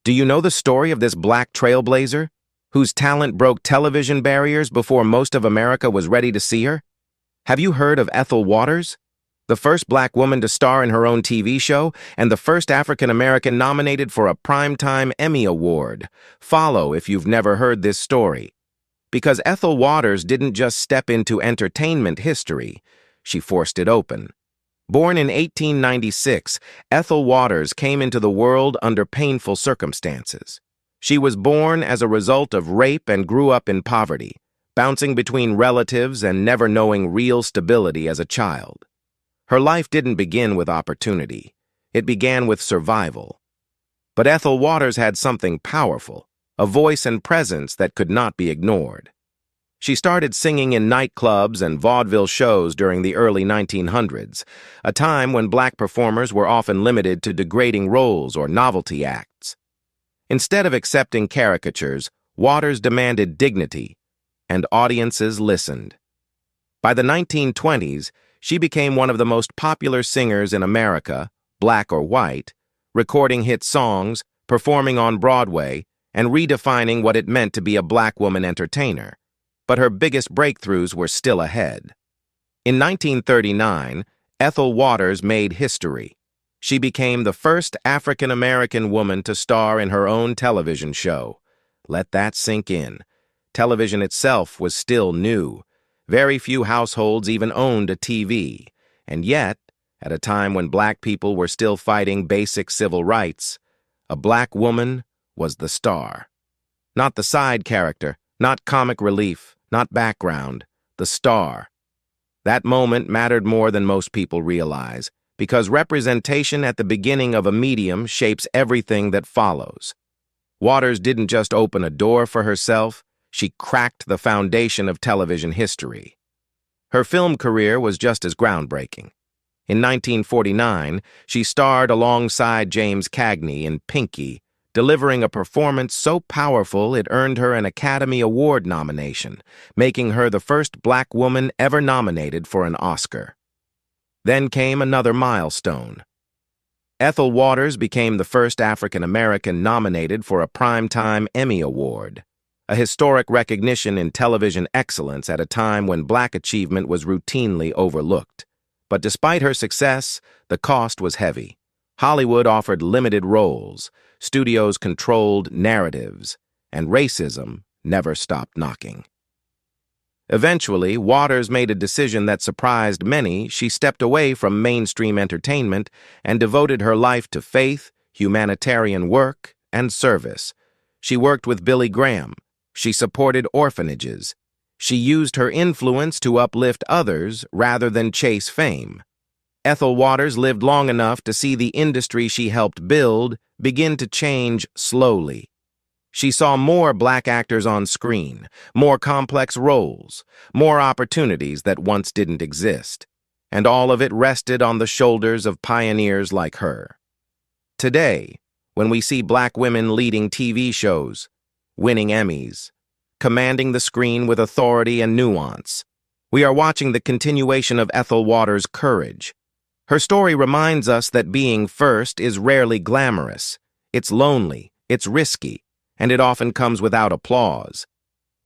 Do you know the story of this black trailblazer, whose talent broke television barriers before most of America was ready to see her? Have you heard of Ethel Waters? The first black woman to star in her own TV show, and the first African-American nominated for a Primetime Emmy Award. Follow if you've never heard this story. Because Ethel Waters didn't just step into entertainment history, she forced it open. Born in 1896, Ethel Waters came into the world under painful circumstances. She was born as a result of rape and grew up in poverty, bouncing between relatives and never knowing real stability as a child. Her life didn't begin with opportunity. It began with survival. But Ethel Waters had something powerful, a voice and presence that could not be ignored. She started singing in nightclubs and vaudeville shows during the early 1900s, a time when black performers were often limited to degrading roles or novelty acts. Instead of accepting caricatures, Waters demanded dignity, and audiences listened. By the 1920s, she became one of the most popular singers in America, black or white, recording hit songs, performing on Broadway, and redefining what it meant to be a black woman entertainer. But her biggest breakthroughs were still ahead. In 1939, Ethel Waters made history. She became the first African-American woman to star in her own television show. Let that sink in. Television itself was still new. Very few households even owned a TV. And yet, at a time when black people were still fighting basic civil rights, a black woman was the star. Not the side character, not comic relief, not background, the star. That moment mattered more than most people realize, because representation at the beginning of a medium shapes everything that follows. Waters didn't just open a door for herself, she cracked the foundation of television history. Her film career was just as groundbreaking. In 1949, she starred alongside James Cagney in Pinky, delivering a performance so powerful it earned her an Academy Award nomination, making her the first black woman ever nominated for an Oscar. Then came another milestone. Ethel Waters became the first African-American nominated for a Primetime Emmy Award, a historic recognition in television excellence at a time when black achievement was routinely overlooked. But despite her success, the cost was heavy. Hollywood offered limited roles, studios controlled narratives, and racism never stopped knocking. Eventually, Waters made a decision that surprised many. She stepped away from mainstream entertainment and devoted her life to faith, humanitarian work, and service. She worked with Billy Graham. She supported orphanages. She used her influence to uplift others rather than chase fame. Ethel Waters lived long enough to see the industry she helped build begin to change slowly. She saw more black actors on screen, more complex roles, more opportunities that once didn't exist, and all of it rested on the shoulders of pioneers like her. Today, when we see black women leading TV shows, winning Emmys, commanding the screen with authority and nuance, we are watching the continuation of Ethel Waters' courage. Her story reminds us that being first is rarely glamorous. It's lonely, it's risky, and it often comes without applause.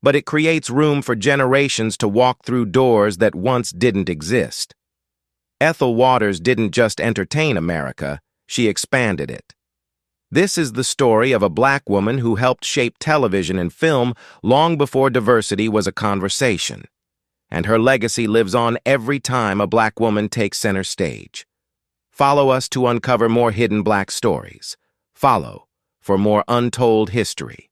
But it creates room for generations to walk through doors that once didn't exist. Ethel Waters didn't just entertain America, she expanded it. This is the story of a black woman who helped shape television and film long before diversity was a conversation. And her legacy lives on every time a black woman takes center stage. Follow us to uncover more hidden black stories. Follow for more untold history.